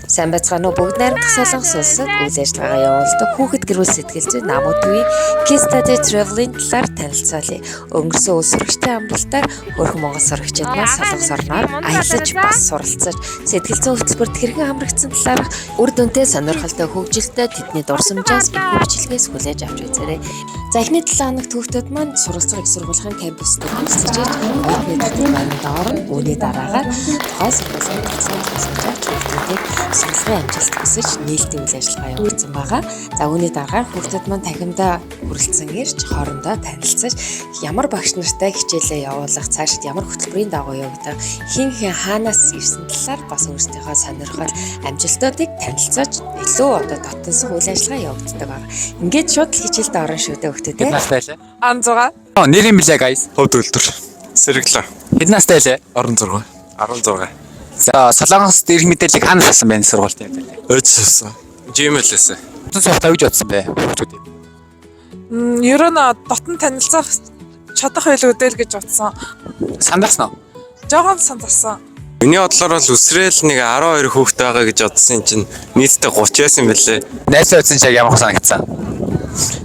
Сайн байцгаана уу бүгд найрамдах солонгос улсад үйл ажиллагаагаа явуулдаг хүүхэд гэрүүл сэтгэл зүйн намуудгийн Case Study Travel-ийн талаар танилцуулъя. Өнгөрсөн үйл сурагчдын амралтаар хөрх Монгол сурагчид маань солонгос орноор аялаж бас суралцаж сэтгэл зүйн хөтөлбөрт хэрхэн амрагдсан талаар үр дүнтэй сонирхолтой хөгжилтэй тэдний дурсамжаас бичлэгээс хүлээж авч үзээрэй. За эхний 7 хоногт хүүхдүүд маань суралцах их сургуулийн кампуст төвлөрсөж өөдний дотор байранд орон үүний дараагаар тухайн сургуулийн тусламж хүүхдүүдийг сургалтын амжилт хүсэж нээлттэй үйл ажиллагаа явуулсан байгаа. За үүний дараагаар хүүхдүүд маань танхимдаа хүрэлцэн ирж хоорондоо танилцаж ямар багш нартай хичээлээ явуулах, цаашид ямар хөтөлбөрийн дагуу явагдах, хин хаанаас ирсэн талаар бас өөрсдийнхөө сонирхол амжилтуудыг танилцуулж илүү одоо дотносох үйл ажиллагаа явагддаг байна. Ингээд шууд хичээлдээ орон шүү дээ хүүхдүүд. Хэд настай лээ? 16. Нэр юм блэ guys? Хөвд үлдэр. Сэрэглээ. Хэд настай лээ? 16. 16. За Солонгост ирэх мэдээллийг хаанаас авсан бэ сургуульд юм бэ? Өөчсөн. Gmail-ээс. Тун сухтаа гэж бодсон бэ? Хүүхдүүд. Ер нь дотн танилцах чадах байлгүй дээ л гэж бодсон. Сандарсан уу? Жогоон сандарсан. Миний бодлоор бол үсрээл нэг 12 хүүхэд байгаа гэж бодсон чинь нийтдээ 30 байсан юм билээ. Найсаа утсан чиг ямар санагдсан?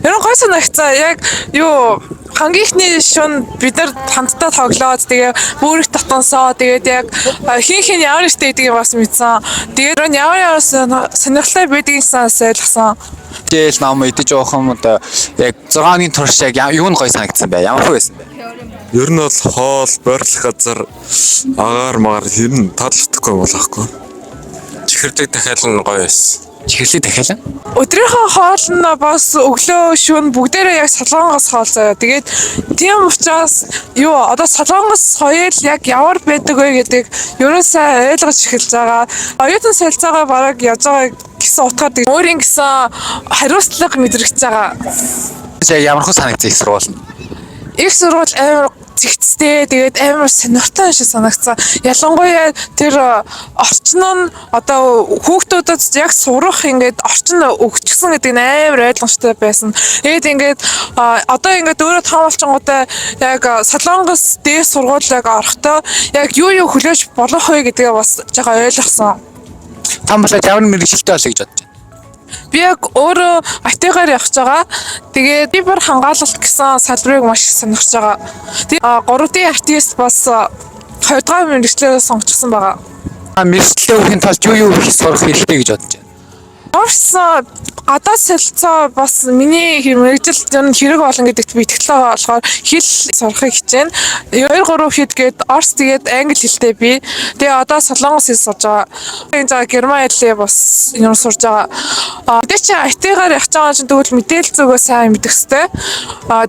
Ер нь гой санагцсан. Яг юу хамгийн ихний шун бид нар хамтдаа тоглоод тэгээ бүрэх татансаа тэгээд яг хин ямар ихтэй гэдгийг бас мэдсэн. Тэгээд ямар сонирхолтой байдгийг ойлгосон. Дээл ном идэж явах юм одоо яг 6-ны турш яг юу нь гой санагдсан бэ? Ямар хөө байсан бэ? Ер нь бол хоол, бойрлох газар агаар магаар ер нь таалагдахгүй болохгүй. Чихэрдэг дахиад нь гоё байсан. Чихэрлэг дахиалаа. Өдрийнхөө хоол нь бас өглөө шөнө бүгдээрээ яг солонгос хоол заяа. Тэгээд тийм учраас юу одоо солонгос соёл яг ямар байдаг вэ гэдэг ерөөсөө ойлгож эхэлж байгаа. Оюутан солилцоогоо бараг явж байгаа гэсэн утгаар өөрийн гэсэн хариуцлага мэдрэгдэж байгаа. Яг ямар хөө санагдсан их сургууль нь? Их сургууль амар зэгцтэй тэгээд амар сонирхолтой шиг санагдсан. Ялангуяа тэр орчин нь одоо хүүхдүүдэд яг сурах ингээд орчин өгчихсөн гэдэг нь амар ойлгомжтой байсан. Тэгээд ингээд одоо ингээд өөрөө том болчингуудаа яг солонгос дээд сургууль яг орохдоо яг юу хүлээж болох вэ гэдгээ бас жага ойлгосон. Том болоод ямар мэрэгчлээ болоо гэж бодож байна. Би яг өөрөө IT-гаар явж байгаа. Тэгээд би бүр хамгаалалт гэсэн салбарыг маш их сонирхож байгаа. Тэгээд 3D артист бас 2 дахь мэргэжлээ сонгочихсон байгаа. Мэрэгчлээ өхийн тулд юу их сурах хэрэгтэй гэж бодож байна. Орсон гадаад солилцоо бас миний мэргэжил хэрэг болно гэдэгт би итгэлтэй болохоор хэл сурахыг хичээнэ. 2-3 хэд гээд орс тэгээд англи хэлтэй би. Тэгээ одоо солонгос хэл сурж байгаа. Энэ жаа герман хэлээ бас юм сурж байгаа. Мэдээ чи IT-гаар явж байгаа чинь тэгвэл мэдээлэл зүгөө сайн мэдэх хэрэгтэй.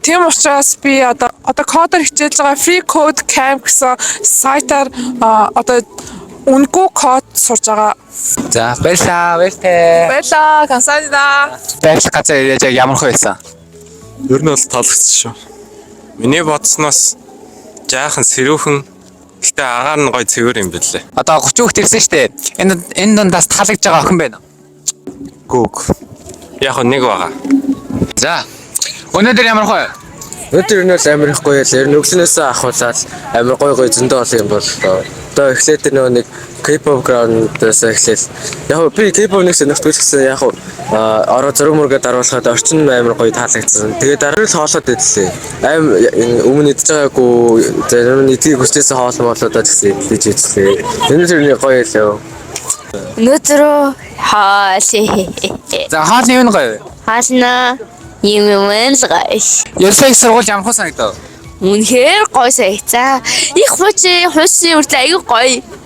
Тийм учраас би одоо кодер хичээж байгаа Free Code Camp гэсэн сайтаар одоо үнгүй код сурж байгаа. За баярлаа. Баярлаа. Камсаамнida. Байрлах газар ирээд яг ямар хөө байсан? Ер нь бол таалагдсан шүү. Миний бодсноос жаахан сэрүүхэн гэтээ агаар нь гоё цэвэр юм билээ. Одоо 30 хүүхэд ирсэн штэ. Энэ дундаас таалагдж байгаа охин байна уу? Гүг. Яг нэг байгаа. За. Өнөөдөр ямар хөө? Өдөр нь л амар их гоё л ер нь өглөөнөөсөө ахуулаад амар гоё зөндөө олон юм боллоо. Одоо эхлээд нэг K-pop ground-аас эхлээл. Яг би K-pop нэг сонирхдаг гэсэн яг ороо зураг мөргөд даруулахад орчин амар гоё таалагдсан. Тэгээд дараа нь хоолоод идлээ. Аим өмнө идэж байгаагүй зарим нь идгийг хүчээсээ хоол болоод гэсэн идэж идлээ. Энэ зэрний гоё лөө. Өнөөдөр хаал. За хаалны юу гоё вэ? Хаална юм л гоё. Ерсэй сургууль ямар хөө санагдав? Үнэхээр гоё сайцаа. Их хуучин үрдээ аягүй гоё.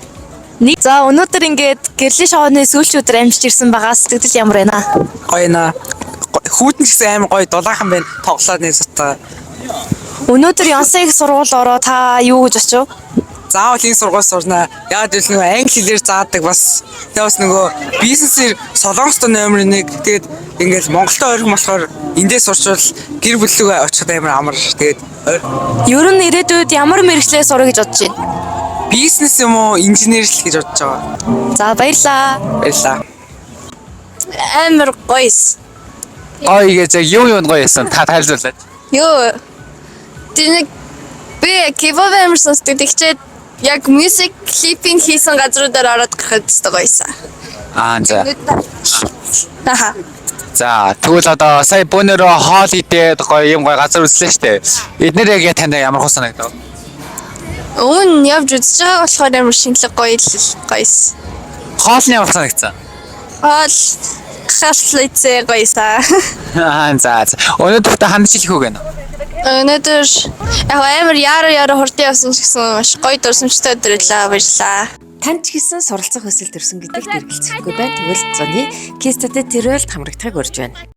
За өнөөдөр ингээд гэрлийн шоуны сүүлч өдөр амжиж ирсэн байгаа сэтгэл ямар байна? Гоё наа. Хүүтэн гэсэн амар гоё дулаахан байна. Тоглоод нэг сутаа. Өнөөдөр Янсан их сургууль ороо та юу гэж очив? Заавал энэ сургууль сурнаа. Яг л нөгөө англи хэлээр заадаг бас. Тэгээ бас нөгөө бизнесээр солонгостой номер 1 тэгээд ингээд Монголтой ойрхон болохоор эндээ сурчвал гэр бүллүүгээ очиход амар амар. Тэгээд Ер нь ирээдүйд ямар мэргэжлээ сурах гэж бодож байна? бизнес юм уу, инженерл гэж бодож байгаа. За баярлаа. Баярлаа. Амар гоёс. Гоё гэж юу гоё байсан? Та тайлбарлаач. Юу? Тэнийг би K-pop амарсан сэтгэгчээд яг music clipping хийсэн газруудаар ороод гарахад өстой гоёсан. За. Аха. За тэгвэл одоо сая бөөнөрөө хоол идээд гоё юм гоё газар үзлээ штэ. Эднэр яг танд ямар хөө санагдав? Өвн явж үзэж байгаа болохоор амар шинэлэг гоёс. Хоол нь ямар санагдсан? Хоол хаалцлайцээ гоёсаа. За. Өнөөдөр та ханд жилих үг гэнэ. Өнөөдөр яг амар яараа хурдан явсан ч гэсэн маш гоё дурсамжтай өдөр байлаа. Баярлалаа. Танд ч гэсэн суралцах хүсэл төрсөн гэдэгт эргэлзэхгүй байна. Тэгвэл зуны Кистатэ Тэрвэлд хамрагдахыг урьж байна.